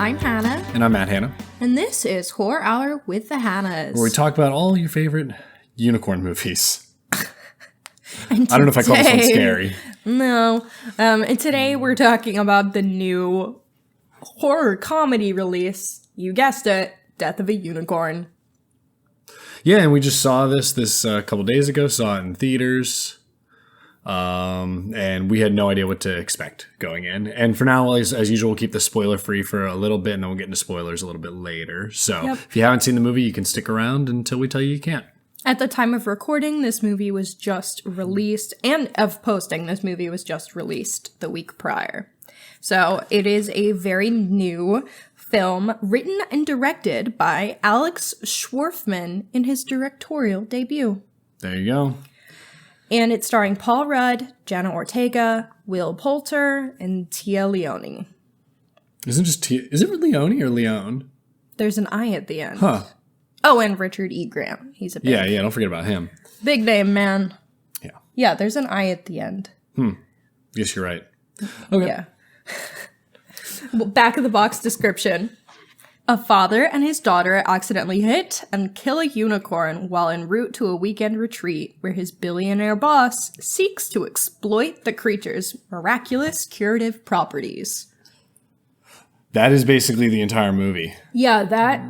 I'm Hannah. And I'm Matt Hannah. And this is Horror Hour with the Hannahs. Where we talk about all your favorite unicorn movies. I don't know if I call this one scary. No. And today we're talking about the new horror comedy release. You guessed it, Death of a Unicorn. Yeah, and we just saw this a couple days ago, saw it in theaters. And we had no idea what to expect going in. And for now, as usual, we'll keep the spoiler free for a little bit, and then we'll get into spoilers a little bit later. So If you haven't seen the movie, you can stick around until we tell you can't. At the time of recording, this movie was just released, and of posting, this movie was just released the week prior. So it is a very new film written and directed by Alex Scharfman in his directorial debut. There you go. And it's starring Paul Rudd, Jenna Ortega, Will Poulter, and Tia Leone. Isn't just Tia? Is it Leone or Leone? There's an I at the end. Huh. Oh, and Richard E. Grant. He's a big, Yeah, don't forget about him. Big name, man. Yeah. Yeah, there's an I at the end. Yes, you're right. Okay. Yeah. Well, back of the box description. A father and his daughter accidentally hit and kill a unicorn while en route to a weekend retreat where his billionaire boss seeks to exploit the creature's miraculous curative properties. That is basically the entire movie. Yeah, that...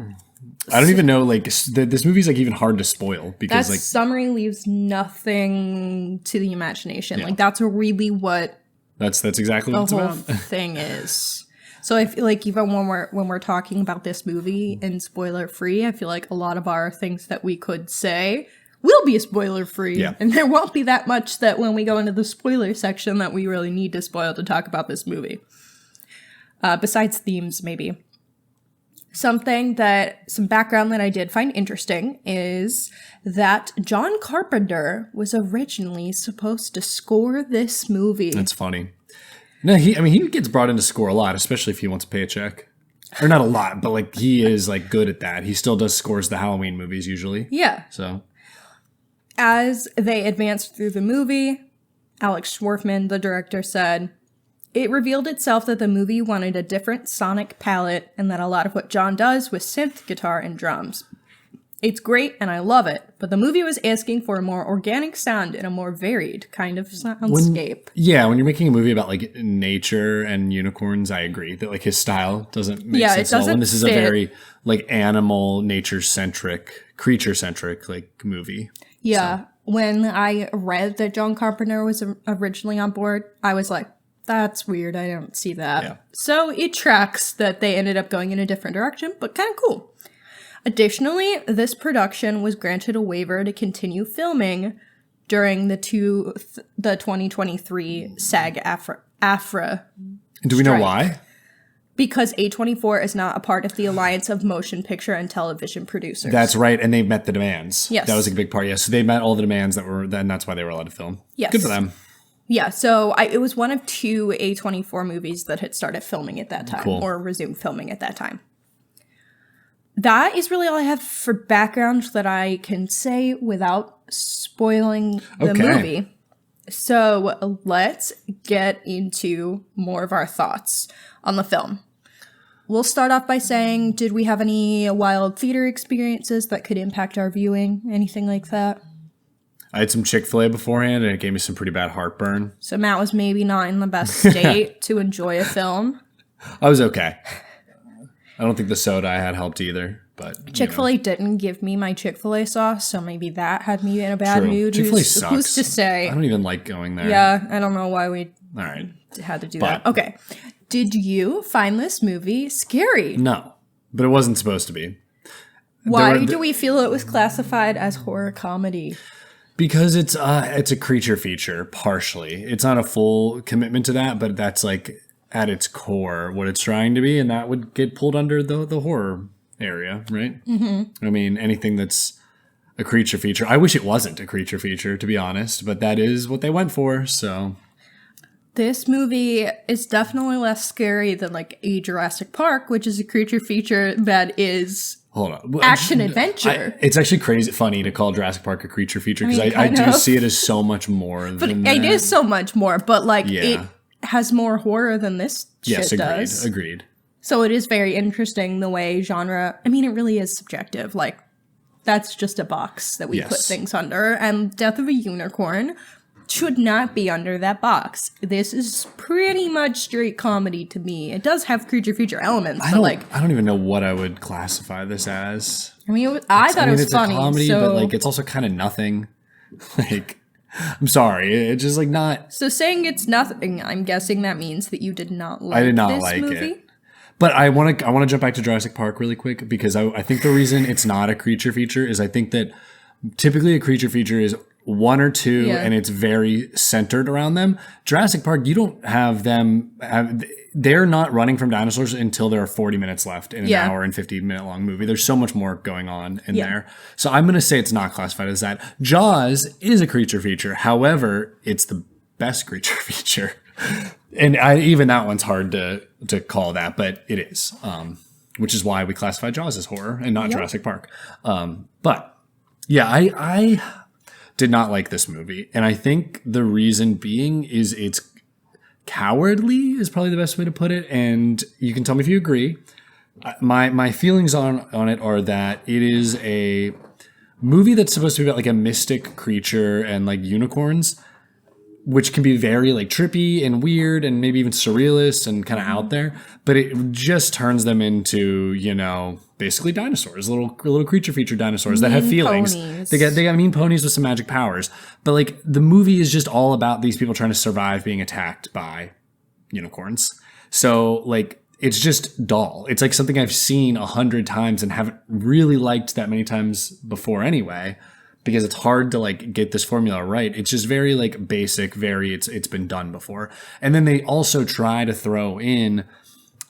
I don't even know, this movie's, even hard to spoil. Because, that summary leaves nothing to the imagination. Yeah. That's really what... That's exactly what it's the whole about. thing is. So I feel like even when we're talking about this movie and spoiler free, I feel like a lot of our things that we could say will be spoiler free. Yeah. And there won't be that much that when we go into the spoiler section that we really need to spoil to talk about this movie. Besides themes, maybe. Some background that I did find interesting is that John Carpenter was originally supposed to score this movie. That's funny. No, he gets brought in to score a lot, especially if he wants to pay a check. Or not a lot, but he is good at that. He still does scores the Halloween movies usually. Yeah. So as they advanced through the movie, Alex Scharfman, the director, said, "It revealed itself that the movie wanted a different sonic palette and that a lot of what John does was synth guitar and drums. It's great and I love it, but the movie was asking for a more organic sound and a more varied kind of soundscape." When you're making a movie about nature and unicorns, I agree that his style doesn't make sense at all. And this is a very animal, nature-centric, creature-centric movie. Yeah. So. When I read that John Carpenter was originally on board, I was like, that's weird. I don't see that. Yeah. So it tracks that they ended up going in a different direction, but kind of cool. Additionally, this production was granted a waiver to continue filming during the 2023 SAG-AFTRA. Do we know why? Because A24 is not a part of the Alliance of Motion Picture and Television Producers. That's right, and they met the demands. Yes. That was a big part, yes. So they met all the demands and that's why they were allowed to film. Yes. Good for them. Yeah, so it was one of two A24 movies that had started filming at that time, or resumed filming at that time. That is really all I have for background that I can say without spoiling the movie. So let's get into more of our thoughts on the film. We'll start off by saying, did we have any wild theater experiences that could impact our viewing? Anything like that? I had some Chick-fil-A beforehand, and it gave me some pretty bad heartburn. So Matt was maybe not in the best state to enjoy a film. I was okay. I don't think the soda I had helped either, but Chick-fil-A didn't give me my Chick-fil-A sauce, so maybe that had me in a bad mood. Chick-fil-A sucks. Who's to say? I don't even like going there. Yeah, I don't know why we had to do that. Okay. Did you find this movie scary? No, but it wasn't supposed to be. Why do we feel it was classified as horror comedy? Because it's a creature feature, partially. It's not a full commitment to that, but that's at its core what it's trying to be, and that would get pulled under the horror area, right? Mm-hmm. I mean, anything that's a creature feature. I wish it wasn't a creature feature, to be honest, but that is what they went for, so... This movie is definitely less scary than a Jurassic Park, which is a creature feature that is action adventure. It's actually funny to call Jurassic Park a creature feature because I do see it as so much more than that. It is so much more, but it has more horror than this shit does. Agreed. So it is very interesting the way genre, I mean, it really is subjective. Like, that's just a box that we put things under. And Death of a Unicorn should not be under that box. This is pretty much straight comedy to me. It does have creature feature elements, I don't even know what I would classify this as. I mean, I thought it was funny. It's a comedy, but like it's also kind of nothing. Like, I'm sorry, it's just like not. So saying it's nothing, I'm guessing that means that you did not like. I did not this like movie? it. But I want to jump back to Jurassic Park really quick because I think the reason it's not a creature feature is I think that typically a creature feature is one or two and it's very centered around them. Jurassic Park, you don't have them. They're not running from dinosaurs until there are 40 minutes left in an hour and 50-minute long movie. There's so much more going on in there. So I'm going to say it's not classified as that. Jaws is a creature feature. However, it's the best creature feature. And even that one's hard to call that, but it is, which is why we classify Jaws as horror and not Jurassic Park. But yeah, I did not like this movie. And I think the reason being is it's cowardly is probably the best way to put it. And you can tell me if you agree. My feelings on it are that it is a movie that's supposed to be about like a mystic creature and like unicorns, which can be very like trippy and weird and maybe even surrealist and kind of out there, but it just turns them into, you know, basically dinosaurs, little creature feature dinosaurs that have feelings. Ponies. They got mean ponies with some magic powers, but like the movie is just all about these people trying to survive being attacked by unicorns. So like it's just dull. It's like something I've seen 100 times and haven't really liked that many times before anyway. Because it's hard to like get this formula right. It's just very like basic, it's been done before. And then they also try to throw in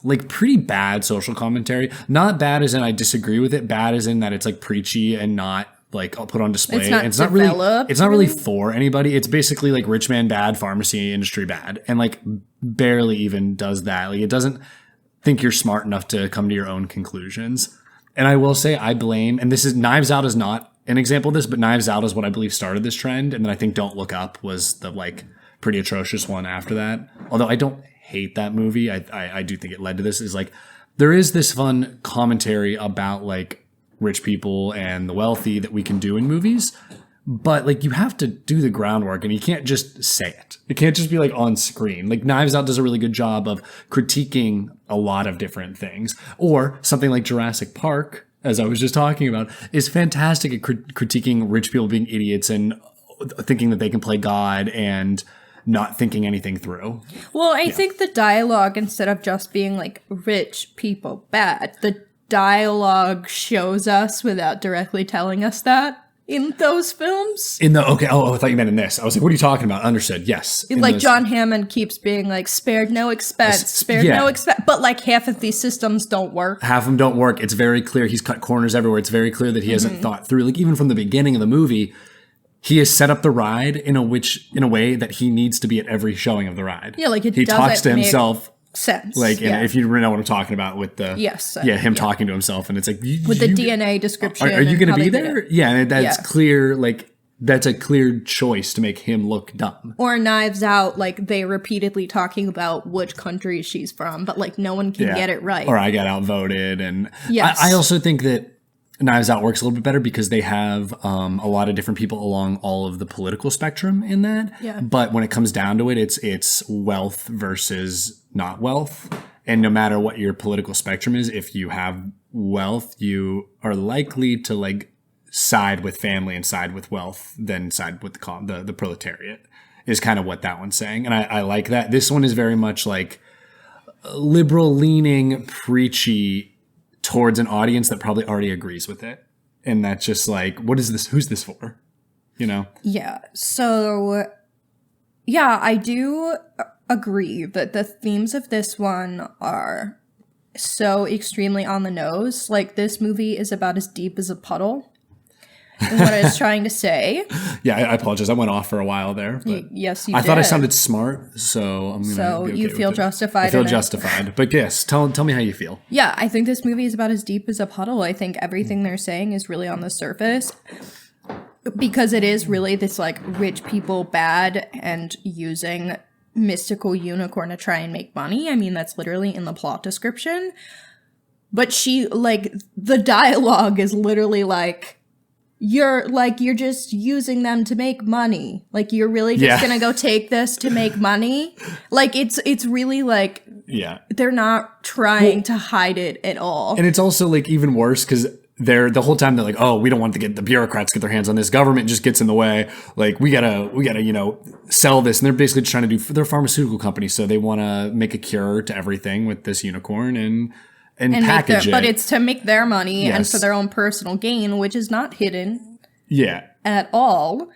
like pretty bad social commentary. Not bad as in I disagree with it, bad as in that it's like preachy and not like I'll put on display. It's not really for anybody. It's basically like rich man bad, pharmacy industry bad, and like barely even does that. Like it doesn't think you're smart enough to come to your own conclusions. And I will say I blame, and this is Knives Out is not an example of this, but Knives Out is what I believe started this trend. And then I think Don't Look Up was the like pretty atrocious one after that. Although I don't hate that movie. I do think it led to this. Is like there is this fun commentary about like rich people and the wealthy that we can do in movies. But like you have to do the groundwork and you can't just say it. It can't just be like on screen. Like Knives Out does a really good job of critiquing a lot of different things. Or something like Jurassic Park, as I was just talking about, is fantastic at critiquing rich people being idiots and thinking that they can play God and not thinking anything through. Well, I think the dialogue, instead of just being like rich people bad, the dialogue shows us without directly telling us that in those films. I thought you meant in this. I was like, what are you talking about? Understood. Yes. Like John Hammond keeps being like spared no expense, no expense. But like half of these systems don't work. Half of them don't work. It's very clear. He's cut corners everywhere. It's very clear that he hasn't thought through. Like even from the beginning of the movie, he has set up the ride in a way that he needs to be at every showing of the ride. Yeah, like he talks to himself. Sense. Like, if you know what I'm talking about with the him talking to himself, and it's like with the DNA description. Are you going to be there? Yeah, and that's clear. Like that's a clear choice to make him look dumb. Or Knives Out, like they repeatedly talking about which country she's from, but like no one can get it right. Or I got outvoted, and I also think that Knives Out works a little bit better because they have a lot of different people along all of the political spectrum in that. Yeah. But when it comes down to it, it's wealth versus not wealth. And no matter what your political spectrum is, if you have wealth, you are likely to like side with family and side with wealth than side with the proletariat is kind of what that one's saying. And I like that. This one is very much like liberal leaning, preachy towards an audience that probably already agrees with it. And that's just like, what is this? Who's this for? You know? Yeah. So, yeah, I do agree that the themes of this one are so extremely on the nose. Like, this movie is about as deep as a puddle. And what I was trying to say. Yeah, I apologize. I went off for a while there. But yes, you did. I thought I sounded smart, so I'm going to So you feel justified. I feel justified. But yes, tell me how you feel. Yeah, I think this movie is about as deep as a puddle. I think everything they're saying is really on the surface. Because it is really this, like, rich people bad and using mystical unicorn to try and make money. I mean, that's literally in the plot description. But she, like, the dialogue is literally like, you're just using them to make money. Like, you're really just gonna go take this to make money? Like, it's really like, they're not trying to hide it at all. And it's also, like, even worse because the whole time they're like, oh, we don't want the bureaucrats get their hands on this. Government just gets in the way. Like, we gotta, sell this. And they're basically trying to they're a pharmaceutical company. So they want to make a cure to everything with this unicorn and package it. But it's to make their money and for their own personal gain, which is not hidden at all.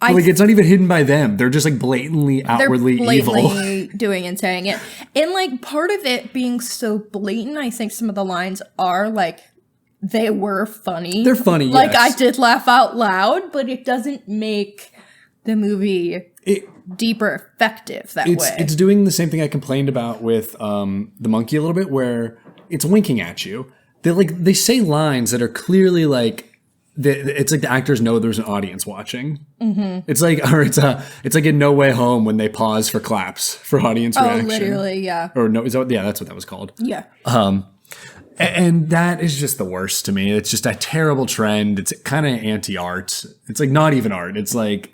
Like, it's not even hidden by them. They're just, like, blatantly, outwardly evil. Doing and saying it. And, like, part of it being so blatant, I think some of the lines are, like, they were funny. They're funny, Like, I did laugh out loud, but it doesn't make the movie deeper effective that way. It's doing the same thing I complained about with The Monkey a little bit, where it's winking at you. They say lines that are clearly like, it's like the actors know there's an audience watching. Mm-hmm. It's like in No Way Home when they pause for claps for audience reaction. Oh, literally, yeah. Or no, that's what that was called. Yeah. And that is just the worst to me. It's just a terrible trend. It's kind of anti-art. It's like not even art. It's like,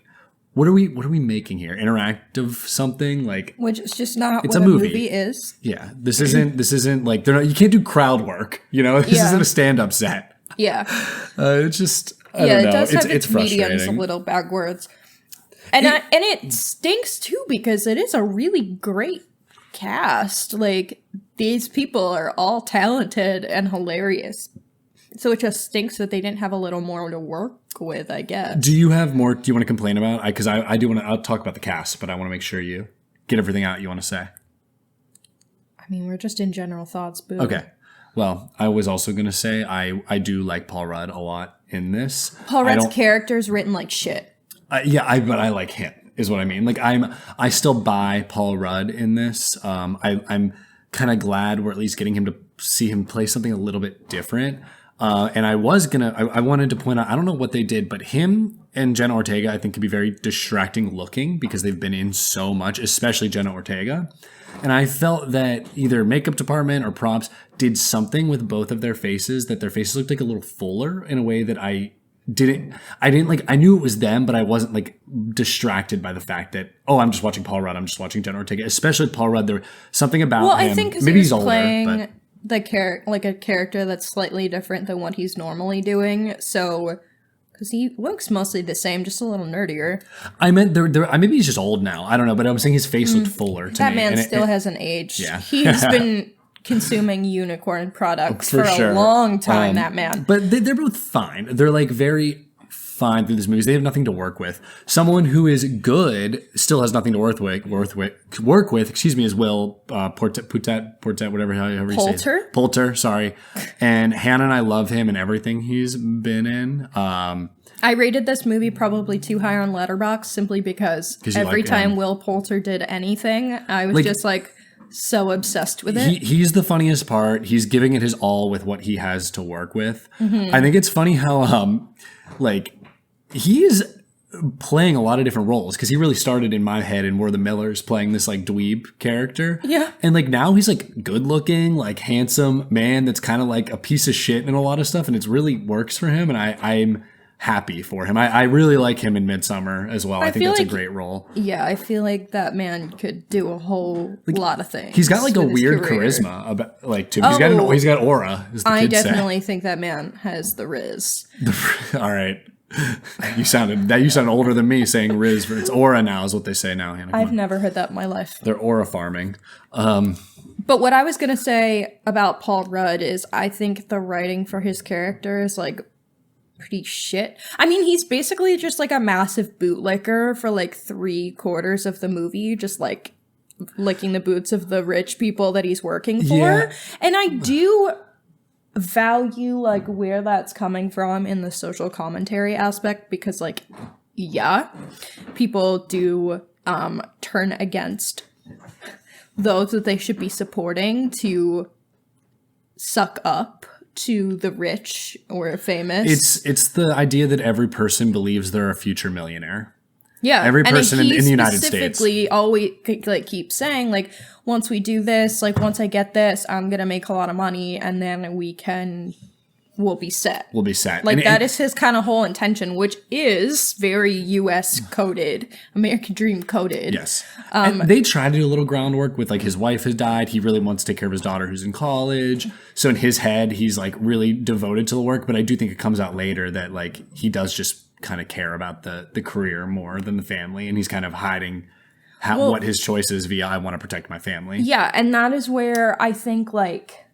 what are we making here? Interactive something? Like, which is just not what a movie is. Yeah. This isn't like, you can't do crowd work. This isn't a stand-up set. Yeah. It's just, I don't know. It does have it's mediums a little backwards. And it stinks too because it is a really great cast. Like, these people are all talented and hilarious. So it just stinks that they didn't have a little more to work with, I guess. Do you have more? Do you want to complain about? Because I do want to. I'll talk about the cast, but I want to make sure you get everything out you want to say. I mean, we're just in general thoughts, boo. Okay. Well, I was also going to say I do like Paul Rudd a lot in this. Paul Rudd's character is written like shit. But I like him, is what I mean. Like, I still buy Paul Rudd in this. I'm kind of glad we're at least getting him to see him play something a little bit different. And I wanted to point out, I don't know what they did, but him and Jenna Ortega, I think, could be very distracting looking because they've been in so much, especially Jenna Ortega. And I felt that either makeup department or props did something with both of their faces, that their faces looked like a little fuller in a way that I didn't like. I knew it was them, but I wasn't like distracted by the fact that, oh, I'm just watching Paul Rudd, I'm just watching Jenna Ortega, especially with Paul Rudd. There was something about him. I think maybe he's older, playing a character that's slightly different than what he's normally doing. So, because he looks mostly the same, just a little nerdier. I meant maybe he's just old now. I don't know, but I was saying his face looked fuller to me. That man still hasn't aged. Yeah. He's been consuming unicorn products for a long time, that man. But they're both fine. They're like very fine through these movies. They have nothing to work with. Someone who is good still has nothing to work with. Excuse me, is Will Portet, whatever, however you say it. Poulter, sorry. And Hannah and I love him and everything he's been in. I rated this movie probably too high on Letterboxd simply because every time Will Poulter did anything, I was just like so obsessed with it. He's the funniest part. He's giving it his all with what he has to work with. Mm-hmm. I think it's funny how he's playing a lot of different roles because he really started in my head and We're the Millers playing this like dweeb character. Yeah. And like now he's like good looking, like handsome man that's kind of like a piece of shit in a lot of stuff, and it really works for him, and I'm happy for him. I really like him in Midsommar as well. I think that's a great role. Yeah, I feel like that man could do a whole lot of things. He's got like a weird charisma about like to him. He's got aura. I definitely think that man has the Riz. All right. You sounded older than me saying Riz. It's aura now is what they say now, Hannah. I've never heard that in my life. They're aura farming. But what I was going to say about Paul Rudd is I think the writing for his character is like pretty shit. I mean, he's basically just like a massive bootlicker for like 3/4 of the movie, just like licking the boots of the rich people that he's working for. Yeah. And I do value like where that's coming from in the social commentary aspect because like, yeah, people do turn against those that they should be supporting to suck up to the rich or famous. It's the idea that every person believes they're a future millionaire. Yeah. Every person in the United States. Specifically always like keeps saying like, once we do this, like once I get this, I'm going to make a lot of money and then we'll be set. We'll be set. Like that is his kind of whole intention, which is very US coded, American Dream coded. Yes. And they try to do a little groundwork with like his wife has died. He really wants to take care of his daughter who's in college. So in his head, he's like really devoted to the work. But I do think it comes out later that like he does just kind of care about the career more than the family. And he's kind of hiding what his choice is via I want to protect my family. Yeah. And that is where I think like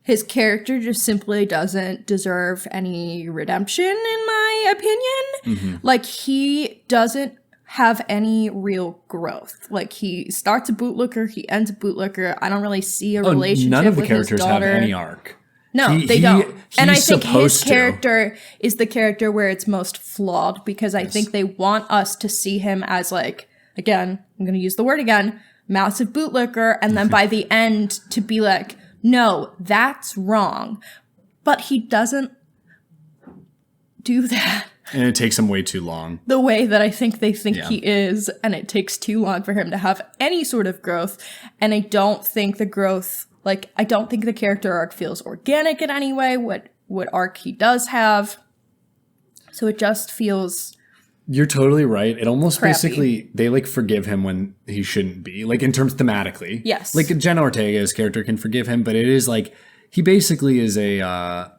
his character just simply doesn't deserve any redemption, in my opinion. Mm-hmm. Like, he doesn't have any real growth. Like, he starts a bootlicker, he ends a bootlicker. I don't really see a relationship with his daughter. None of the characters have any arc. No, they don't. And I think his character is the character where it's most flawed, because I think they want us to see him as, like, again, I'm going to use the word again, massive bootlicker, and then by the end to be like, no, that's wrong. But he doesn't do that. And it takes him way too long. The way that I think they think he is, and it takes too long for him to have any sort of growth. And I don't think the growth, like, I don't think the character arc feels organic in any way, what arc he does have. So it just feels... You're totally right. It almost basically, they like forgive him when he shouldn't be. Like in terms thematically. Yes. Like Jenna Ortega's character can forgive him, but it is like, he basically is a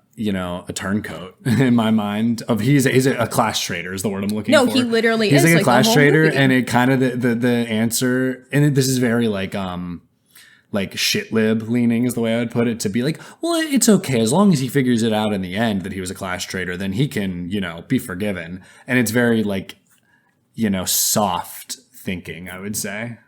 turncoat in my mind. He's a class trader is the word I'm looking for. No, he literally is. He's like a class trader, and it kind of the answer, and this is very like shit lib leaning is the way I would put it, to be like, well, it's okay as long as he figures it out in the end that he was a class trader, then he can, be forgiven. And it's very like, soft thinking, I would say.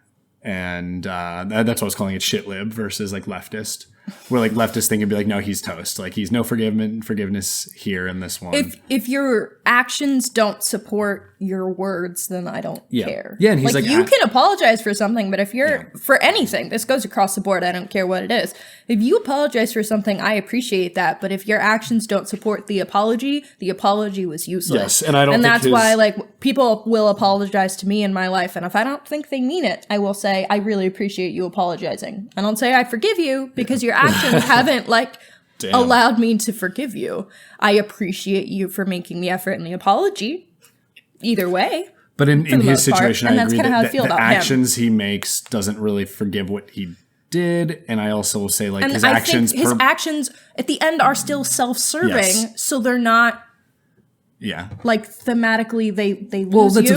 And that's why I was calling it shit lib versus like leftist. Where like leftist thing would be like, no, he's toast. Like he's no forgiveness here in this one. If your actions don't support your words, then I don't care. Yeah, and he's like you can apologize for something, but if you're for anything, this goes across the board. I don't care what it is. If you apologize for something, I appreciate that. But if your actions don't support the apology was useless. Yes, and I don't. And that's why like people will apologize to me in my life, and if I don't think they mean it, I will say I really appreciate you apologizing. I don't say I forgive you because your actions haven't like allowed me to forgive you. I appreciate you for making the effort and the apology. Either way. But in his situation, I agree that the actions he makes doesn't really forgive what he did. And I also will say like his actions at the end are still self-serving. So they're not like thematically they lose that's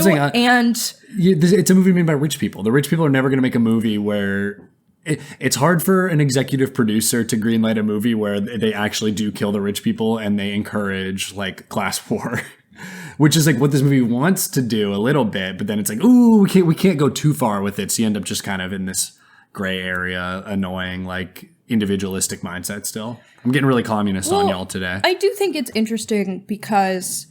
you. It's a movie made by rich people. The rich people are never going to make a movie where it's hard for an executive producer to greenlight a movie where they actually do kill the rich people and they encourage like class war. Which is like what this movie wants to do a little bit, but then it's like, ooh, we can't go too far with it. So you end up just kind of in this gray area, annoying, like individualistic mindset still. I'm getting really communist on y'all today. I do think it's interesting because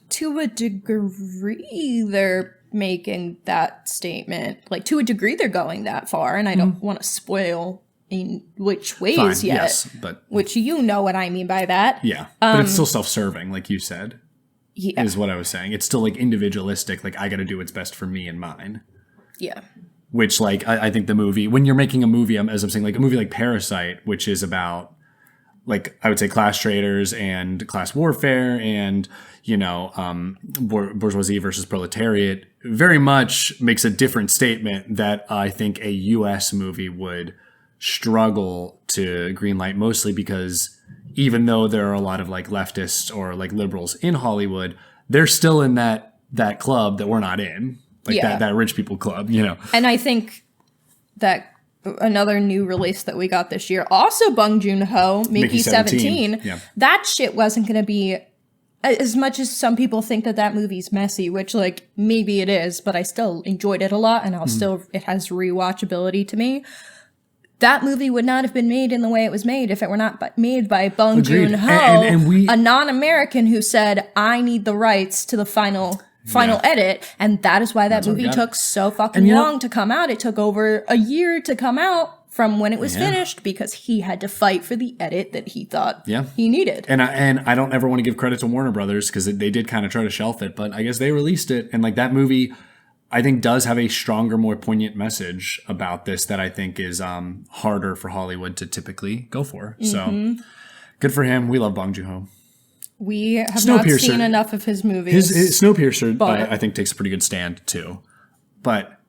to a degree they're making that statement. Like to a degree they're going that far, and I don't want to spoil in which ways yet. Yes, but which you know what I mean by that. Yeah, but it's still self-serving, like you said. Yeah. Is what I was saying. It's still like individualistic. Like I got to do what's best for me and mine. Yeah. Which like I think the movie, when you're making a movie, as I'm saying, like a movie like Parasite, which is about like I would say class traders and class warfare and bourgeoisie versus proletariat, very much makes a different statement that I think a U.S. movie would struggle to greenlight, mostly because even though there are a lot of like leftists or like liberals in Hollywood, they're still in that club that we're not in, like that rich people club, And I think that another new release that we got this year, also Bong Joon-ho, Mickey 17, that shit wasn't going to be, as much as some people think that movie's messy, which like maybe it is, but I still enjoyed it a lot, and it has rewatchability to me. That movie would not have been made in the way it was made if it were not made by Bong Joon-ho, a non-American who said, I need the rights to the final edit. And that is why that movie took so fucking long to come out. It took over a year to come out from when it was finished because he had to fight for the edit that he thought he needed. And I don't ever want to give credit to Warner Brothers because they did kind of try to shelf it, but I guess they released it. And like that movie, I think does have a stronger, more poignant message about this that I think is harder for Hollywood to typically go for. So good for him. We love Bong Joon-ho. We have not seen enough of his movies. His Snowpiercer, I think, takes a pretty good stand too. But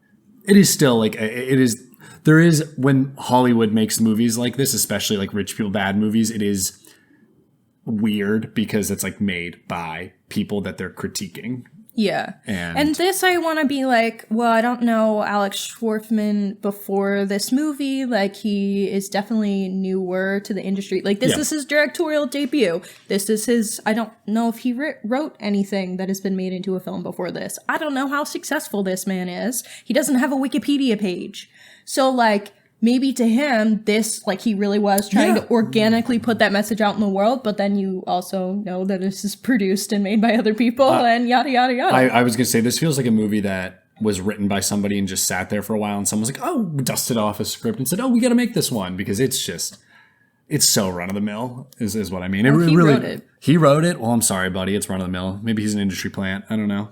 it is still like there is when Hollywood makes movies like this, especially like rich people bad movies, it is weird because it's like made by people that they're critiquing. Yeah. And this, I want to be like, well, I don't know Alex Scharfman before this movie. Like, he is definitely newer to the industry. Like, this is his directorial debut. This is his, I don't know if he wrote anything that has been made into a film before this. I don't know how successful this man is. He doesn't have a Wikipedia page. So, like, maybe to him, this, like, he really was trying to organically put that message out in the world, but then you also know that this is produced and made by other people and yada, yada, yada. I was going to say, this feels like a movie that was written by somebody and just sat there for a while, and someone was like, oh, dusted off a script and said, oh, we got to make this one, because it's so run-of-the-mill, is what I mean. Well, he wrote it. He wrote it? Well, I'm sorry, buddy, it's run-of-the-mill. Maybe he's an industry plant. I don't know.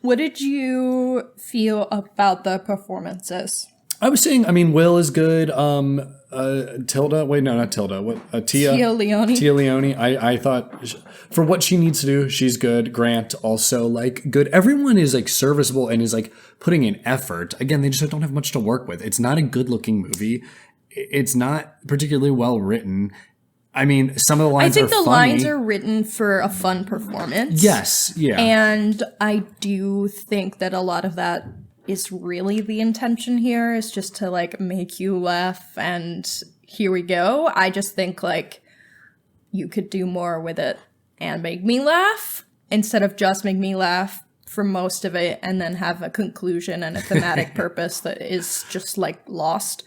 What did you feel about the performances? I was saying, I mean, Will is good. Tilda, wait, no, not Tilda. What? Tia Leone. Tia Leone. I thought for what she needs to do, she's good. Grant also like good. Everyone is like serviceable and is like putting in effort. Again, they just don't have much to work with. It's not a good looking movie. It's not particularly well written. I mean, some of the lines are funny. I think the lines are written for a fun performance. Yes, yeah. And I do think that a lot of that is really the intention here, is just to like make you laugh, and here we go. I just think like you could do more with it and make me laugh instead of just make me laugh for most of it and then have a conclusion and a thematic purpose that is just like lost.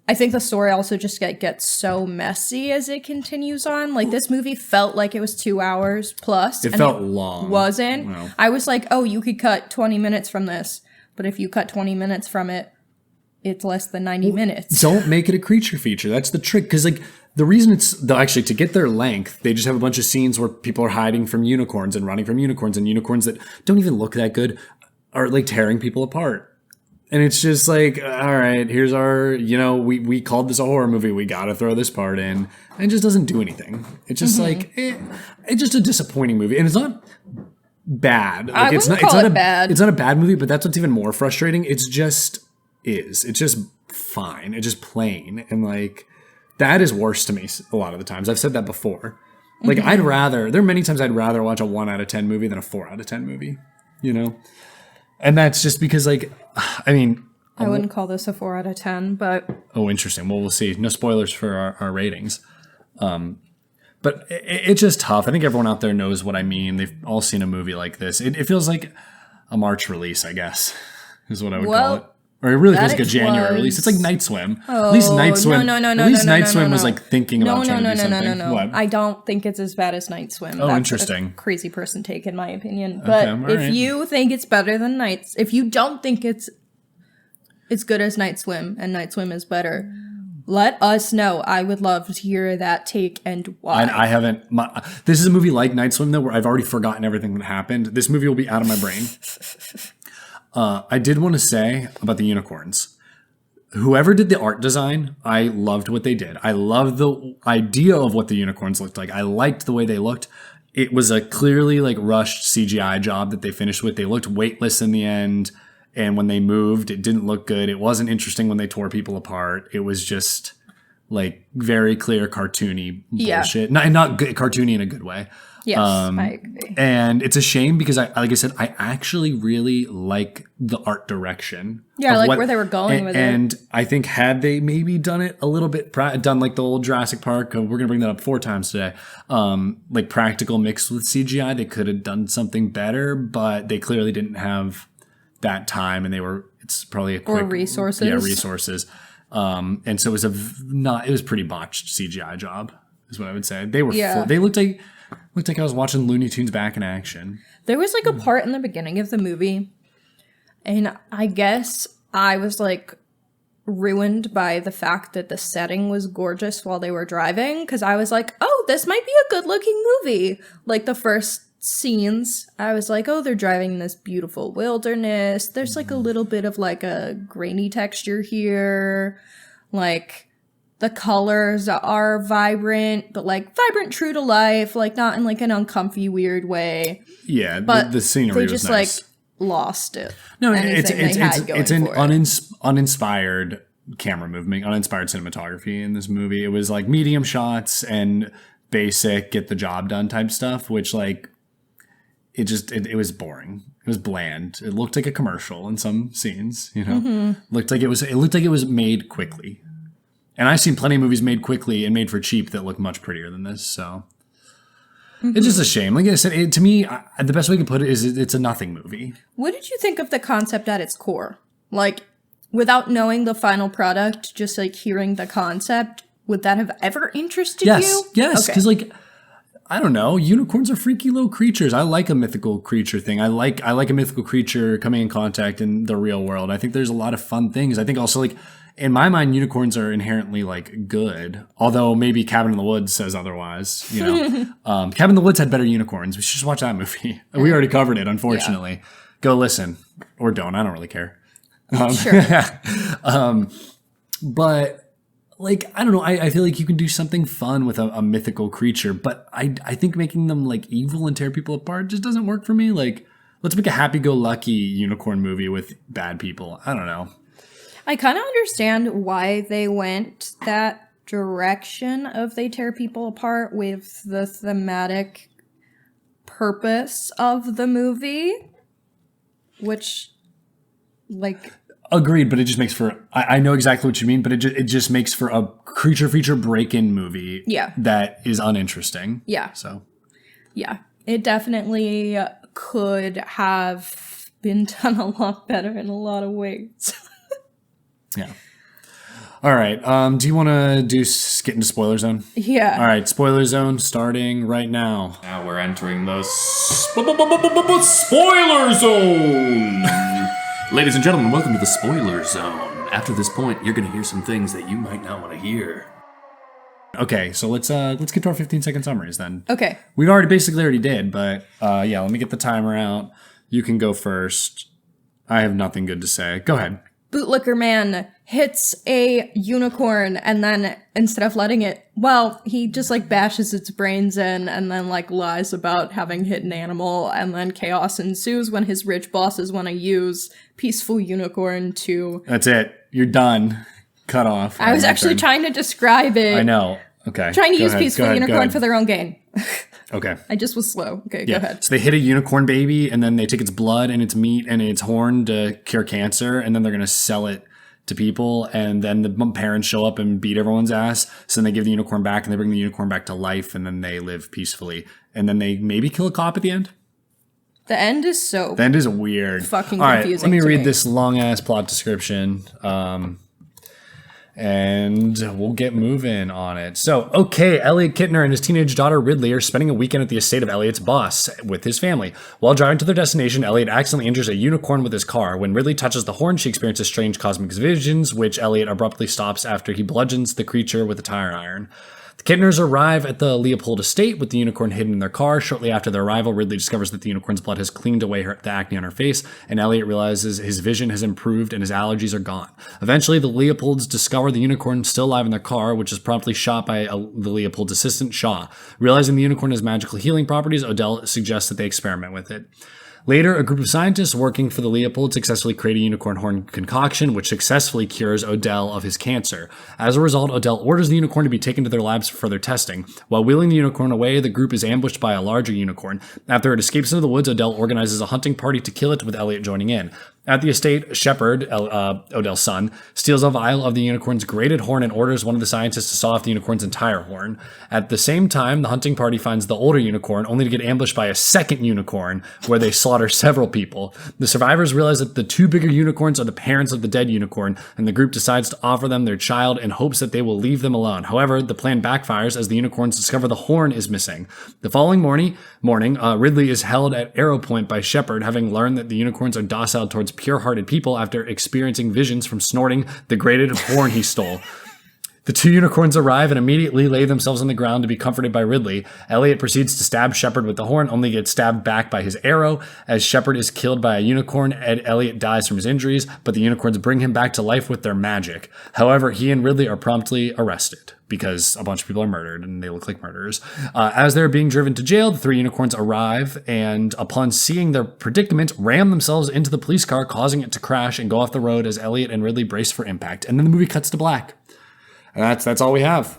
I think the story also just gets so messy as it continues on. Like, this movie felt like it was 2 hours plus. It felt long. Wasn't. No. I was like, oh, you could cut 20 minutes from this. But if you cut 20 minutes from it, it's less than 90 minutes. Don't make it a creature feature. That's the trick. Because, like, the reason actually, to get their length, they just have a bunch of scenes where people are hiding from unicorns and running from unicorns, and unicorns that don't even look that good are, like, tearing people apart. And it's just like, all right, here's our, we called this a horror movie. We got to throw this part in. And it just doesn't do anything. It's just like, it's just a disappointing movie. And it's not bad. Like, I wouldn't call it bad. It's not a bad movie, but that's what's even more frustrating. It's just is. It's just fine. It's just plain. And like, that is worse to me a lot of the times. I've said that before. Like, there are many times I'd rather watch a 1 out of 10 movie than a 4 out of 10 movie, And that's just because, like, I mean... I wouldn't call this a 4 out of 10, but... Oh, interesting. Well, we'll see. No spoilers for our ratings. But it's just tough. I think everyone out there knows what I mean. They've all seen a movie like this. It feels like a March release, I guess, is what I would call it. Or it really feels like a January release. It's like Night Swim. Oh, at least Night Swim. No. At least Night Swim was like thinking about trying to do something. No. What? I don't think it's as bad as Night Swim. Oh, That's interesting. A crazy person take, in my opinion. But if you think it's better than if you don't think it's good as Night Swim and Night Swim is better, let us know. I would love to hear that take and why. I haven't. This is a movie like Night Swim, though, where I've already forgotten everything that happened. This movie will be out of my brain. I did want to say about the unicorns. Whoever did the art design, I loved what they did. I loved the idea of what the unicorns looked like. I liked the way they looked. It was a clearly like rushed CGI job that they finished with. They looked weightless in the end. And when they moved, it didn't look good. It wasn't interesting when they tore people apart. It was just like very clear cartoony bullshit. Not good, cartoony in a good way. Yes, I agree. And it's a shame because, like I said, I actually really like the art direction. Yeah, I like where they were going with it. And I think had they maybe done it a little bit, done like the old Jurassic Park, we're going to bring that up 4 times today, like practical mixed with CGI, they could have done something better, but they clearly didn't have that time, and it's probably a quick... Or resources. Yeah, resources. And so it was pretty botched CGI job, is what I would say. They were they looked like I was watching Looney Tunes back in action. There was like a part in the beginning of the movie, and I guess I was like ruined by the fact that the setting was gorgeous while they were driving, because I was like, oh, this might be a good-looking movie. Like, the first scenes, I was like, oh, they're driving in this beautiful wilderness. There's, like, a little bit of, like, a grainy texture here. Like, the colors are vibrant, but, like, vibrant true to life. Like, not in, like, an uncomfy, weird way. Yeah, but the scenery was nice. Like, lost it. No, it's an uninspired camera movement, uninspired cinematography in this movie. It was like medium shots and basic get the job done type stuff, which like it was boring. It was bland. It looked like a commercial in some scenes, you know. Mm-hmm. Looked like it was made quickly. And I've seen plenty of movies made quickly and made for cheap that look much prettier than this, so it's just a shame. Like I said, to me, the best way to put it is it's a nothing movie. What did you think of the concept at its core? Like, without knowing the final product, just like hearing the concept, would that have ever interested you? Yes, because like, I don't know, unicorns are freaky little creatures. I like a mythical creature thing. I like a mythical creature coming in contact in the real world. I think there's a lot of fun things. I think also like, in my mind, unicorns are inherently like good, although maybe Cabin in the Woods says otherwise. You know, Cabin in the Woods had better unicorns. We should just watch that movie. We already covered it, unfortunately. Yeah. Go listen or don't. I don't really care. Sure. But like, I don't know. I feel like you can do something fun with a mythical creature, but I think making them like evil and tear people apart just doesn't work for me. Like, let's make a happy-go-lucky unicorn movie with bad people. I don't know. I kind of understand why they went that direction of they tear people apart with the thematic purpose of the movie, which, like... Agreed, but it just makes for... I know exactly what you mean, but it just makes for a creature feature break-in movie that is uninteresting. Yeah. So. Yeah. It definitely could have been done a lot better in a lot of ways. Yeah. All right. Do you want to get into spoiler zone? Yeah. All right. Spoiler zone starting right now. Now we're entering the spoiler zone. Ladies and gentlemen, welcome to the spoiler zone. After this point, you're going to hear some things that you might not want to hear. Okay, so let's get to our 15-second summaries then. Okay. We already did, but yeah, let me get the timer out. You can go first. I have nothing good to say. Go ahead. Bootlicker man hits a unicorn and then instead of letting it, he just like bashes its brains in and then like lies about having hit an animal, and then chaos ensues when his rich bosses want to use peaceful unicorn to... That's it. You're done. Cut off. I was actually trying to describe it. I know. Okay. Trying to use peaceful unicorn for their own gain. Okay. I just was slow. Okay, go ahead. So they hit a unicorn baby, and then they take its blood and its meat and its horn to cure cancer, and then they're going to sell it to people, and then the parents show up and beat everyone's ass, so then they give the unicorn back, and they bring the unicorn back to life, and then they live peacefully. And then they maybe kill a cop at the end? The end is so... The end is weird. Fucking confusing. All right, let me read this long-ass plot description. And we'll get moving on it. So, okay, Elliot Kittner and his teenage daughter Ridley are spending a weekend at the estate of Elliot's boss with his family. While driving to their destination, Elliot accidentally injures a unicorn with his car. When Ridley touches the horn, she experiences strange cosmic visions, which Elliot abruptly stops after he bludgeons the creature with a tire iron. The Kittners arrive at the Leopold estate with the unicorn hidden in their car. Shortly after their arrival, Ridley discovers that the unicorn's blood has cleaned away the acne on her face, and Elliot realizes his vision has improved and his allergies are gone. Eventually, the Leopolds discover the unicorn still alive in their car, which is promptly shot by the Leopold's assistant, Shaw. Realizing the unicorn has magical healing properties, Odell suggests that they experiment with it. Later, a group of scientists working for the Leopold successfully create a unicorn horn concoction, which successfully cures Odell of his cancer. As a result, Odell orders the unicorn to be taken to their labs for further testing. While wheeling the unicorn away, the group is ambushed by a larger unicorn. After it escapes into the woods, Odell organizes a hunting party to kill it, with Elliot joining in. At the estate, Shepard, Odell's son, steals a vial of the unicorn's grated horn and orders one of the scientists to saw off the unicorn's entire horn. At the same time, the hunting party finds the older unicorn, only to get ambushed by a second unicorn, where they slaughter several people. The survivors realize that the two bigger unicorns are the parents of the dead unicorn, and the group decides to offer them their child in hopes that they will leave them alone. However, the plan backfires as the unicorns discover the horn is missing. The following morning, morning, Ridley is held at arrow point by Shepard, having learned that the unicorns are docile towards pure-hearted people after experiencing visions from snorting the grated horn he stole. The two unicorns arrive and immediately lay themselves on the ground to be comforted by Ridley. Elliot proceeds to stab Shepard with the horn, only gets stabbed back by his arrow. As Shepard is killed by a unicorn, Elliot dies from his injuries, but the unicorns bring him back to life with their magic. However, he and Ridley are promptly arrested because a bunch of people are murdered and they look like murderers. As they're being driven to jail, the three unicorns arrive and, upon seeing their predicament, ram themselves into the police car, causing it to crash and go off the road as Elliot and Ridley brace for impact. And then the movie cuts to black. And that's all we have.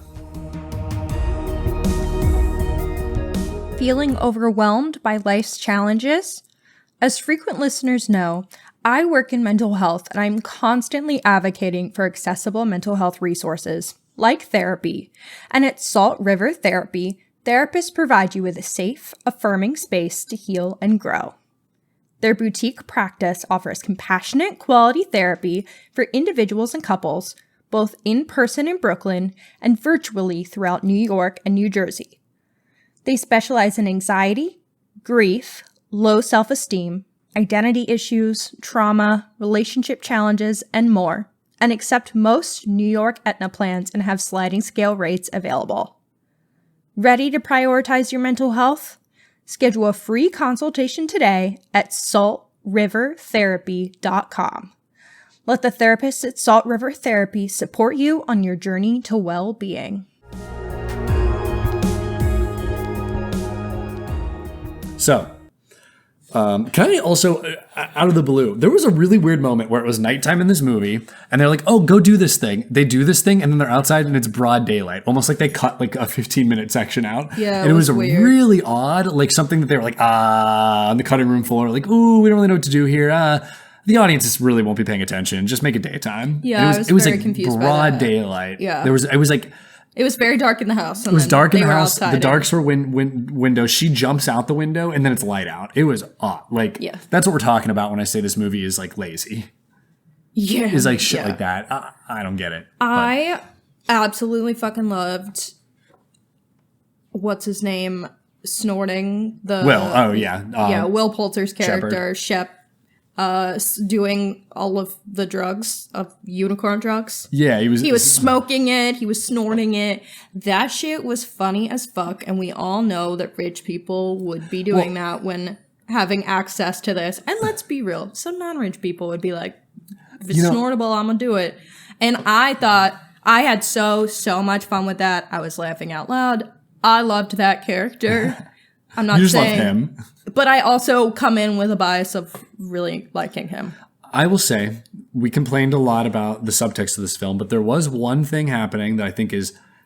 Feeling overwhelmed by life's challenges? As frequent listeners know, I work in mental health and I'm constantly advocating for accessible mental health resources, like therapy. And at Salt River Therapy, therapists provide you with a safe, affirming space to heal and grow. Their boutique practice offers compassionate, quality therapy for individuals and couples, both in person in Brooklyn and virtually throughout New York and New Jersey. They specialize in anxiety, grief, low self-esteem, identity issues, trauma, relationship challenges, and more, and accept most New York Aetna plans and have sliding scale rates available. Ready to prioritize your mental health? Schedule a free consultation today at saltrivertherapy.com. Let the therapists at Salt River Therapy support you on your journey to well-being. So, can I also, out of the blue, there was a really weird moment where it was nighttime in this movie, and they're like, oh, go do this thing. They do this thing, and then they're outside, and it's broad daylight. Almost like they cut like a 15-minute section out. Yeah, and it was weird. Really odd, like something that they were like, on the cutting room floor, like, ooh, we don't really know what to do here. The audience really won't be paying attention. Just make it daytime. Yeah, it was very like confused by broad that. Daylight. Yeah. It was like, it was very dark in the house. it was dark in the house. The darks were windows. She jumps out the window and then it's light out. It was odd. Like, that's what we're talking about when I say this movie is like lazy. Yeah. It's like shit like that. I don't get it. I absolutely fucking loved, what's his name, snorting the... Will. Oh, yeah. Will Poulter's character, Shep, doing all of the drugs, of unicorn drugs. Yeah, he was smoking it, he was snorting it. That shit was funny as fuck, and we all know that rich people would be doing that when having access to this. And let's be real, some non-rich people would be like, if it's snortable, I'm gonna do it. And I thought I had so much fun with that. I was laughing out loud. I loved that character. I'm not saying love him. But I also come in with a bias of really liking him. I will say, we complained a lot about the subtext of this film, but there was one thing happening that I think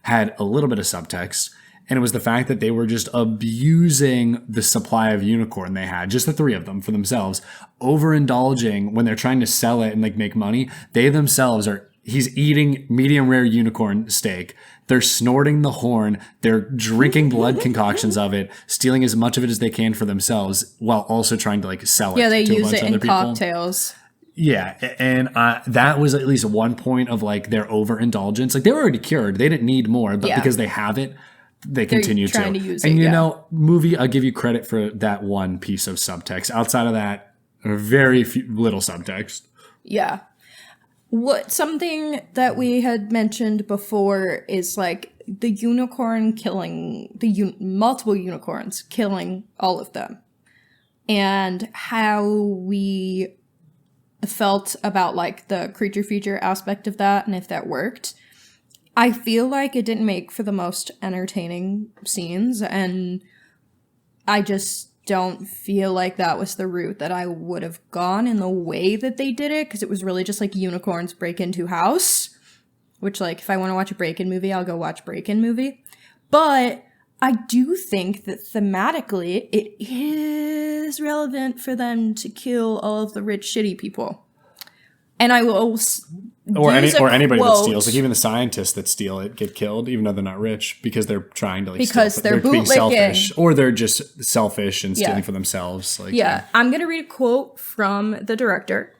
had a little bit of subtext, and it was the fact that they were just abusing the supply of unicorn they had, just the three of them for themselves, overindulging when they're trying to sell it and like make money. They themselves he's eating medium rare unicorn steak. They're snorting the horn. They're drinking blood concoctions of it, stealing as much of it as they can for themselves while also trying to like sell it. Yeah, they to use a bunch it of in other people. cocktails. Yeah, and that was at least one point of like their overindulgence. Like they were already cured. They didn't need more, but because they have it, they continue trying to use and it, you know, movie, I'll give you credit for that one piece of subtext. Outside of that, very little subtext. Yeah. Something that we had mentioned before is like the unicorn killing, multiple unicorns killing all of them, and how we felt about like the creature feature aspect of that and if that worked. I feel like it didn't make for the most entertaining scenes, and I just don't feel like that was the route that I would have gone in the way that they did it, because it was really just like unicorns break into house, which like if I want to watch a break-in movie, I'll go watch break-in movie. But I do think that thematically it is relevant for them to kill all of the rich shitty people. And I will or anybody that steals, like even the scientists that steal it get killed, even though they're not rich, because they're trying to like they're being selfish, or they're just selfish and stealing for themselves. Like I'm gonna read a quote from the director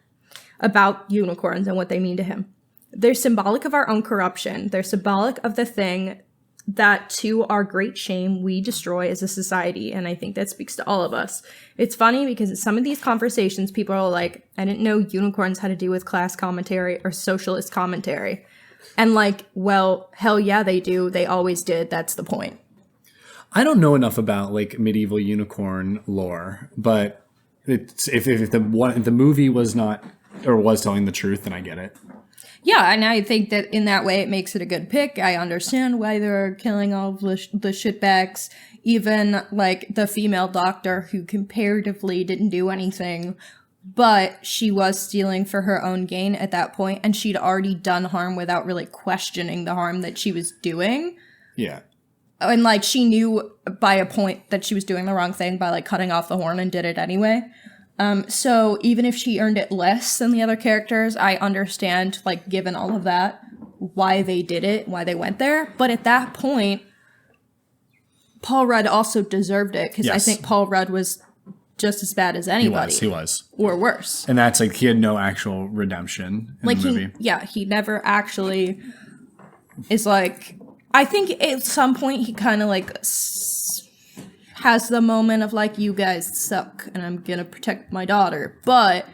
about unicorns and what they mean to him. They're symbolic of our own corruption. They're symbolic of the thing that to our great shame, we destroy as a society. And I think that speaks to all of us. It's funny because in some of these conversations, people are like, I didn't know unicorns had to do with class commentary or socialist commentary. And like, well, hell yeah, they do. They always did. That's the point. I don't know enough about like medieval unicorn lore, but it's, if the movie was not or was telling the truth, then I get it. Yeah, and I think that in that way it makes it a good pick. I understand why they're killing all of the shitbags. Even like the female doctor who comparatively didn't do anything, but she was stealing for her own gain at that point, and she'd already done harm without really questioning the harm that she was doing. Yeah. And like she knew by a point that she was doing the wrong thing by like cutting off the horn and did it anyway. So even if she earned it less than the other characters, I understand, like, given all of that, why they did it, why they went there. But at that point, Paul Rudd also deserved it, because I think Paul Rudd was just as bad as anybody. He was. Or worse. And that's like, he had no actual redemption in the movie. He never actually is like, I think at some point he kind of like has the moment of like, you guys suck and I'm gonna protect my daughter, but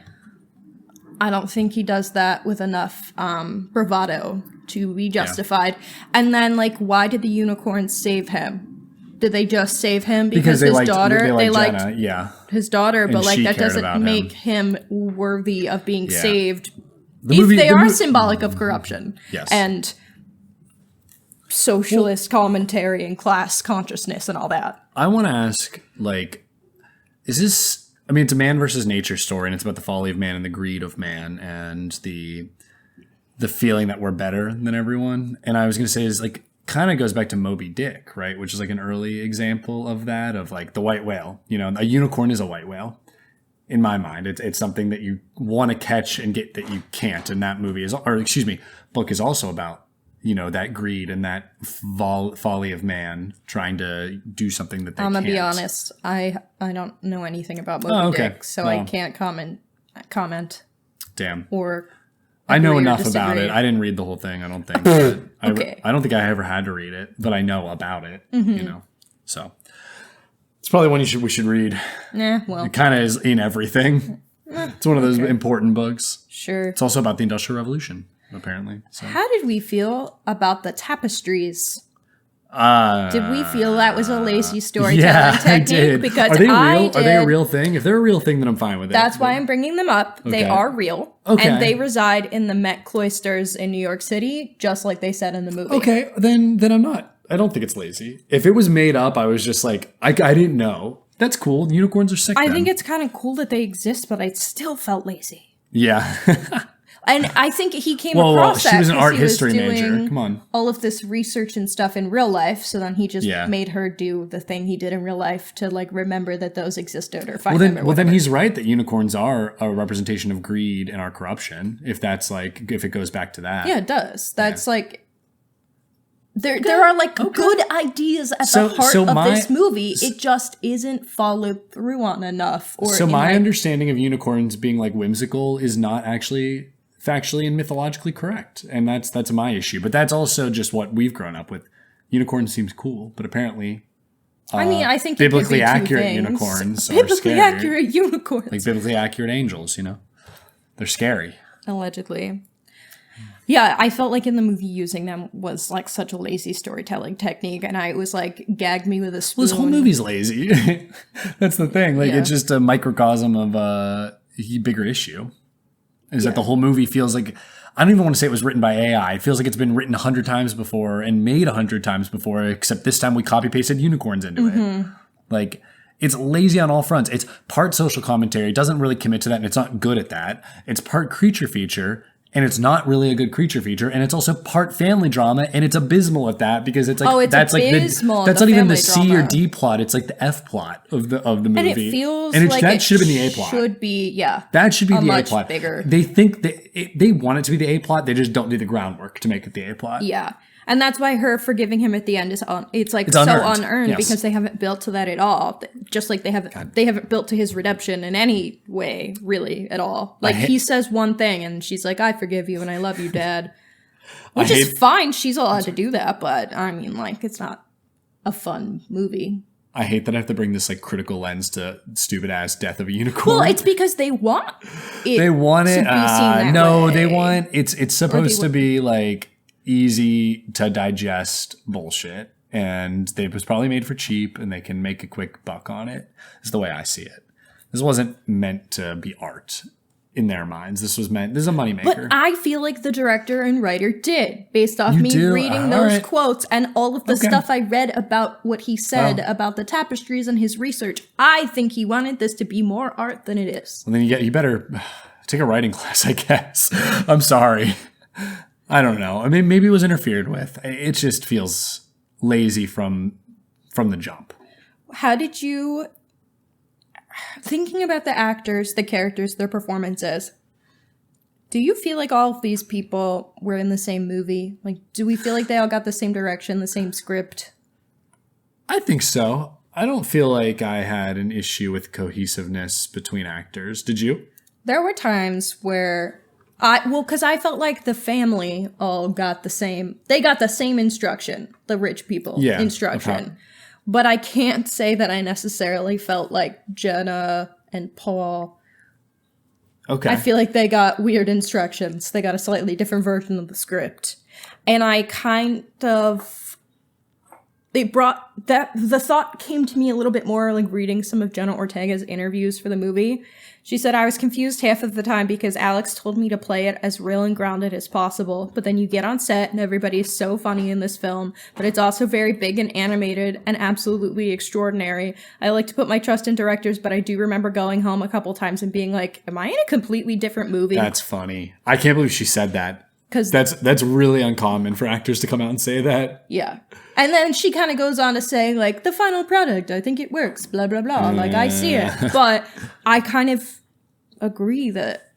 I don't think he does that with enough bravado to be justified. And then like, why did the unicorns save him? Did they just save him because his daughter? They liked Jenna, his daughter, but and like that doesn't make him worthy of being saved. If they are symbolic of corruption and socialist commentary and class consciousness and all that. I want to ask, like, is this, I mean, it's a man versus nature story, and it's about the folly of man and the greed of man and the feeling that we're better than everyone. And I was going to say is like, kind of goes back to Moby Dick, right? Which is like an early example of that, of like the white whale. You know, a unicorn is a white whale. In my mind, it's something that you want to catch and get that you can't. And that book is also about, you know, that greed and that folly of man trying to do something that they can't. I'm gonna be honest. I don't know anything about Moby Dick, so I can't comment. Damn. Or I know enough about it. I didn't read the whole thing, I don't think. I don't think I ever had to read it, but I know about it. You know, so it's probably one we should read. Well, it kind of is in everything. It's one of those important books. Sure. It's also about the Industrial Revolution, apparently. So. How did we feel about the tapestries? Did we feel that was a lazy storytelling technique? I did. Because are they real? Are they a real thing? If they're a real thing, then I'm fine with it. That's why I'm bringing them up. Okay. They are real. Okay. And they reside in the Met cloisters in New York City, just like they said in the movie. Okay, then I'm not. I don't think it's lazy. If it was made up, I was just like, I didn't know. That's cool. Unicorns are sick. I think it's kind of cool that they exist, but I still felt lazy. Yeah. And I think he came across that. She was an art history major. Come on. All of this research and stuff in real life. So then he just made her do the thing he did in real life to like remember that those existed or find them. Well, then he's right that unicorns are a representation of greed and our corruption. If that's like, if it goes back to that. Yeah, it does. That's like, there are like good ideas at the heart of this movie. It just isn't followed through on enough. So my understanding of unicorns being like whimsical is not actually factually and mythologically correct, and that's my issue. But that's also just what we've grown up with. Unicorn seems cool, but apparently, I think biblically accurate unicorns are scary. Accurate unicorns, like biblically accurate angels. You know, they're scary. Allegedly. Yeah, I felt like in the movie using them was like such a lazy storytelling technique, and I was like, gag me with a spoon. Well, this whole movie's lazy. That's the thing. Like, it's just a microcosm of a bigger issue. Is that the whole movie feels like, I don't even want to say it was written by AI. It feels like it's been written 100 times before and made 100 times before, except this time we copy pasted unicorns into it. Like, it's lazy on all fronts. It's part social commentary. It doesn't really commit to that, and it's not good at that. It's part creature feature, and it's not really a good creature feature, and it's also part family drama, and it's abysmal at that because it's like that's abysmal, like that's not even the C or D plot. It's like the F plot of the movie, and it feels like that should have been the A plot. Should be that should be the A plot. Bigger. They think they want it to be the A plot. They just don't do the groundwork to make it the A plot. Yeah. And that's why her forgiving him at the end is it's unearned because they haven't built to that at all. Just like they haven't built to his redemption in any way, really, at all. Like he says one thing and she's like, I forgive you and I love you, Dad. Which is fine. She's allowed to do that, but I mean, like, it's not a fun movie. I hate that I have to bring this like critical lens to stupid ass Death of a Unicorn. Well, it's because they want it. They want it. To be seen that no, way. they want it's supposed to be like easy to digest bullshit, and they was probably made for cheap, and they can make a quick buck on it. Is the way I see it. This wasn't meant to be art. In their minds, this is a moneymaker. But I feel like the director and writer did, based off reading those quotes and all of the stuff I read about what he said about the tapestries and his research. I think he wanted this to be more art than it is. Well, then you better take a writing class, I guess. I'm sorry. I don't know. I mean, maybe it was interfered with. It just feels lazy from the jump. How did you... Thinking about the actors, the characters, their performances, do you feel like all of these people were in the same movie? Like, do we feel like they all got the same direction, the same script? I think so. I don't feel like I had an issue with cohesiveness between actors. Did you? There were times where because I felt like the family all got the same. They got the same instruction, the rich people instruction. Okay. But I can't say that I necessarily felt like Jenna and Paul. Okay. I feel like they got weird instructions. They got a slightly different version of the script. And I kind of... They brought that... The thought came to me a little bit more like reading some of Jenna Ortega's interviews for the movie. She said, I was confused half of the time because Alex told me to play it as real and grounded as possible, but then you get on set and everybody is so funny in this film, but it's also very big and animated and absolutely extraordinary. I like to put my trust in directors, but I do remember going home a couple times and being like, am I in a completely different movie? That's funny. I can't believe she said that. Because that's really uncommon for actors to come out and say that. Yeah. And then she kind of goes on to say, like, the final product, I think it works, blah, blah, blah. Like, I see it. But I kind of agree that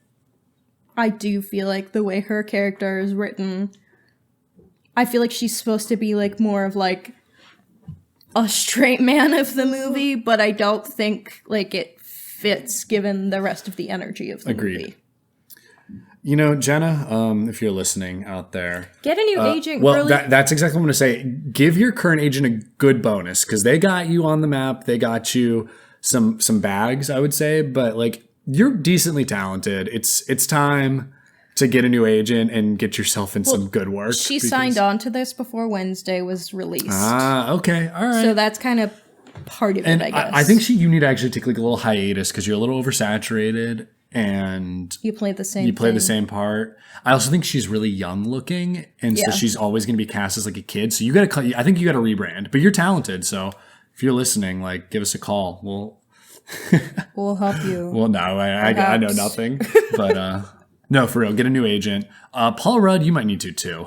I do feel like the way her character is written, I feel like she's supposed to be, like, more of, like, a straight man of the movie, but I don't think, like, it fits given the rest of the energy of the movie. You know, Jenna, if you're listening out there, get a new agent. Well, that's exactly what I'm going to say. Give your current agent a good bonus because they got you on the map. They got you some bags, I would say. But like, you're decently talented. It's time to get a new agent and get yourself in some good work. She signed on to this before Wednesday was released. Okay, all right. So that's kind of part of it, I guess. I think you need to actually take like a little hiatus because you're a little oversaturated. And you play the same the same part. I also think she's really young looking, and so she's always going to be cast as like a kid. So I think you got to rebrand. But you're talented, so if you're listening, like give us a call. We'll help you. Well, no, I know nothing. But no, for real, get a new agent. Paul Rudd, you might need to too.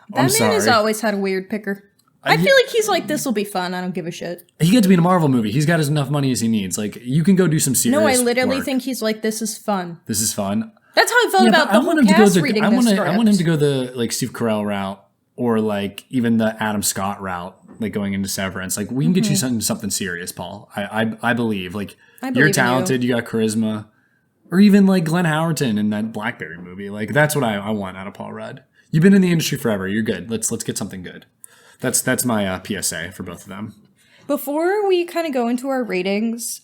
That man has always had a weird picker. I feel like he's like, this will be fun. I don't give a shit. He gets to be in a Marvel movie. He's got enough money as he needs. Like, you can go do some serious No, I literally work. think he's like, this is fun. This is fun. That's how I felt about the whole cast reading this script. I want him to go the like Steve Carell route or like even the Adam Scott route, like going into Severance. Like, we can get you something serious, Paul. I believe. Like, you're talented. You got charisma. Or even like Glenn Howerton in that Blackberry movie. Like, that's what I want out of Paul Rudd. You've been in the industry forever. You're good. Let's get something good. That's my PSA for both of them. Before we kind of go into our ratings,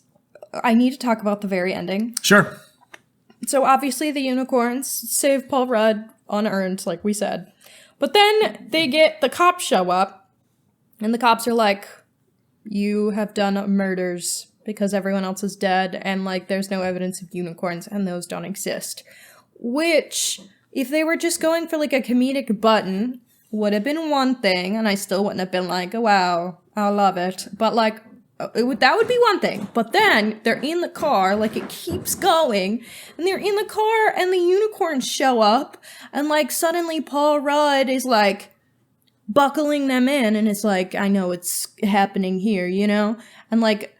I need to talk about the very ending. Sure. So obviously the unicorns save Paul Rudd unearned, like we said. But then the cops show up, and the cops are like, you have done murders because everyone else is dead, and like there's no evidence of unicorns, and those don't exist. Which, if they were just going for like a comedic button, would have been one thing, and I still wouldn't have been like, oh, wow, I love it. But like, that would be one thing. But then they're in the car, like it keeps going, and they're in the car, and the unicorns show up, and like suddenly Paul Rudd is like buckling them in, and it's like, I know it's happening here, you know, and like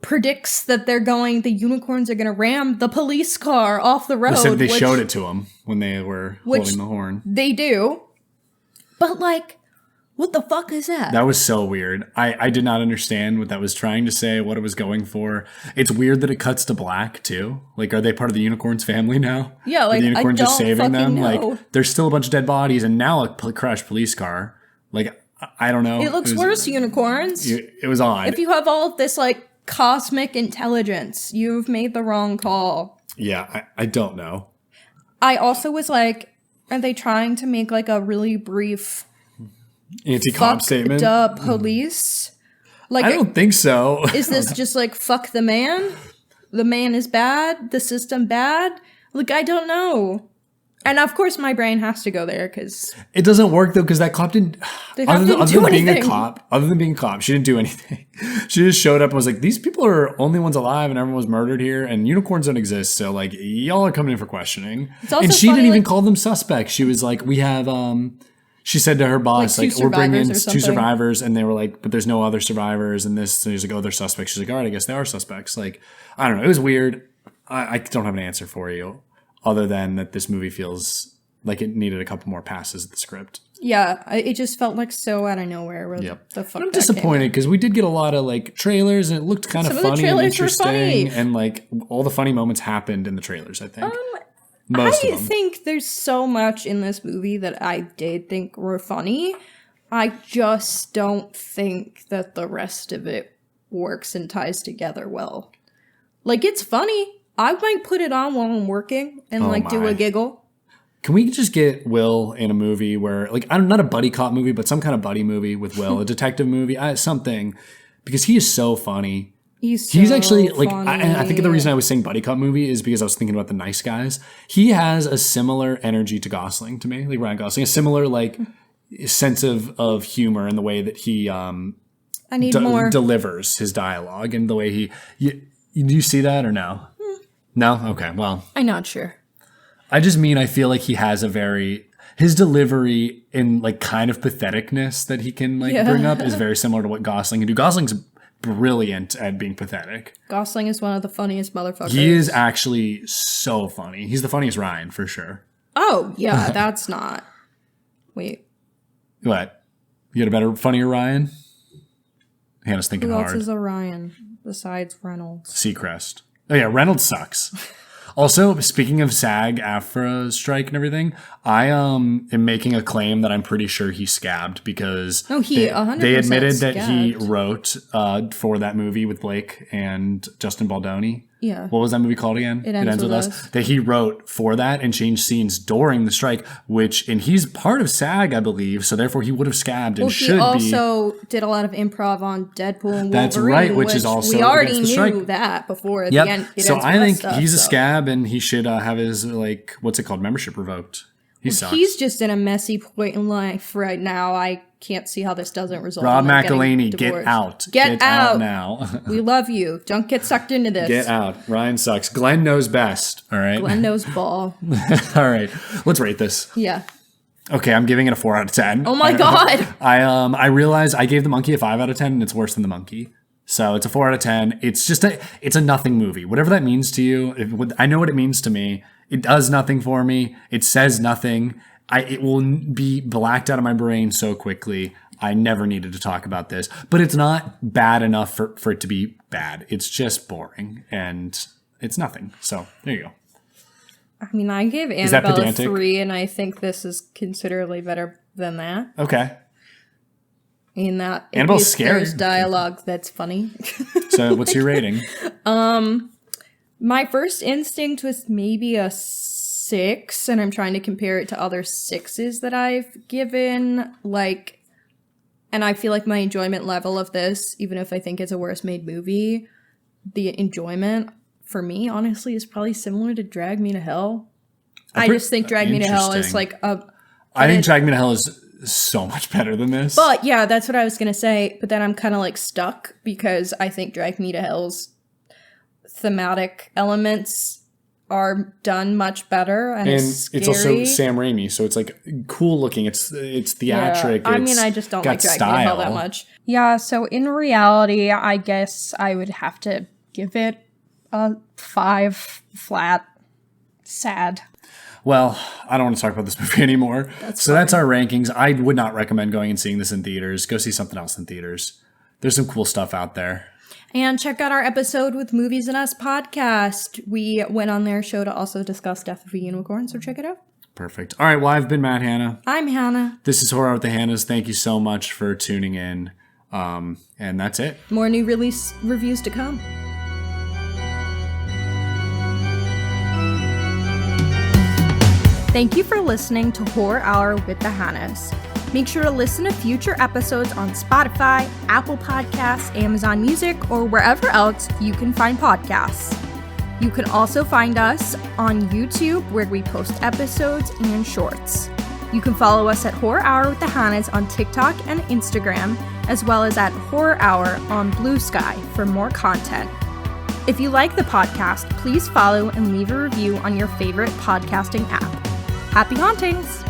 predicts that the unicorns are gonna ram the police car off the road. They showed it to him when they were holding the horn. They do. But, like, What the fuck is that? That was so weird. I did not understand what that was trying to say, what it was going for. It's weird that it cuts to black, too. Like, are they part of the unicorn's family now? Yeah, like, the unicorn's just saving them? Know. Like, there's still a bunch of dead bodies and now a crashed police car. Like, I don't know. It looks worse, unicorns. It was odd. If you have all of this, like, cosmic intelligence, you've made the wrong call. Yeah, I don't know. I also was like, are they trying to make, like, a really brief anti-cop statement? Duh, police? Like, I don't think so. Is this just like, fuck the man? The man is bad? The system bad? Like, I don't know. And of course my brain has to go there because... It doesn't work though because that cop didn't... Other than being a cop, she didn't do anything. She just showed up and was like, these people are only ones alive and everyone was murdered here and unicorns don't exist. So like, y'all are coming in for questioning. And she didn't even call them suspects. She was like, we have... She said to her boss, like we're bringing in 2 survivors, and they were like, but there's no other survivors in this. So he's like, oh, they're suspects. She's like, all right, I guess they are suspects. Like, I don't know. It was weird. I don't have an answer for you other than that this movie feels like it needed a couple more passes at the script. Yeah, it just felt like so out of nowhere. Yep. The fuck I'm disappointed because we did get a lot of like trailers and it looked kind of funny and interesting. And like all the funny moments happened in the trailers, I think. I think there's so much in this movie that I did think were funny. I just don't think that the rest of it works and ties together well. Like, it's funny. I might put it on while I'm working and do a giggle. Can we just get Will in a movie where, like, I'm not a buddy cop movie, but some kind of buddy movie with Will, a detective movie, something, because he is so funny. He's actually like I think the reason I was saying buddy cop movie is because I was thinking about The Nice Guys. He has a similar energy to Gosling to me, like Ryan Gosling, a similar like sense of humor in the way that he delivers his dialogue and the way do you see that or no? No? Okay, well. I'm not sure. I just mean I feel like he has his delivery in like kind of patheticness that he can bring up is very similar to what Gosling can do. Gosling's brilliant at being pathetic. Gosling is one of the funniest motherfuckers. He is actually so funny. He's the funniest Ryan for sure. Oh, yeah, that's not. Wait. What? You got a better, funnier Ryan? Hannah's thinking hard. Who else is a Ryan besides Reynolds? Seacrest. Oh yeah, Reynolds sucks. Also, speaking of SAG-AFTRA strike and everything, I am making a claim that I'm pretty sure he scabbed because they admitted that he wrote for that movie with Blake and Justin Baldoni. Yeah. What was that movie called again? It Ends With Us. That he wrote for that and changed scenes during the strike, and he's part of SAG, I believe, so therefore he would have scabbed and should be. He also did a lot of improv on Deadpool and Wolverine. That's right, which is also we already knew that before at the end. So I think he's a scab and he should have his, what's it called, membership revoked. He sucks. He's just in a messy point in life right now. I can't see how this doesn't result Rob in McElhaney, get out. Get out now. We love you. Don't get sucked into this. Get out. Ryan sucks. Glenn knows best. All right. Glenn knows ball. All right. Let's rate this. Yeah. Okay, I'm giving it a 4 out of 10. Oh my God. I realized I gave the monkey a 5 out of 10 and it's worse than the monkey. So it's a 4 out of 10. It's just it's a nothing movie. Whatever that means to you, I know what it means to me. It does nothing for me. It says nothing. It will be blacked out of my brain so quickly. I never needed to talk about this. But it's not bad enough for it to be bad. It's just boring. And it's nothing. So there you go. I mean, I gave Annabelle a 3, and I think this is considerably better than that. Okay. In that Annabelle's scary. There's dialogue that's funny. So what's your rating? My first instinct was maybe a 6, and I'm trying to compare it to other 6s that I've given. And I feel like my enjoyment level of this, even if I think it's a worse made movie, the enjoyment for me, honestly, is probably similar to Drag Me to Hell. I just think Drag Me to Hell is like a... I think Drag Me to Hell is so much better than this. But yeah, that's what I was going to say. But then I'm kind of stuck because I think Drag Me to Hell's thematic elements are done much better, and it's also Sam Raimi, so it's cool looking. It's theatric. Yeah. I mean, I just don't like Drag Me to Hell that much. Yeah, so in reality, I guess I would have to give it a 5 flat. Sad. Well, I don't want to talk about this movie anymore. That's our rankings. I would not recommend going and seeing this in theaters. Go see something else in theaters. There's some cool stuff out there. And check out our episode with Movies and Us podcast. We went on their show to also discuss Death of a Unicorn, so check it out. Perfect. All right, well, I've been Matt Hanna. I'm Hannah. This is Horror with the Hannas. Thank you so much for tuning in. And that's it. More new release reviews to come. Thank you for listening to Horror Hour with the Hannas. Make sure to listen to future episodes on Spotify, Apple Podcasts, Amazon Music, or wherever else you can find podcasts. You can also find us on YouTube, where we post episodes and shorts. You can follow us at Horror Hour with the Hannas on TikTok and Instagram, as well as at Horror Hour on Blue Sky for more content. If you like the podcast, please follow and leave a review on your favorite podcasting app. Happy hauntings!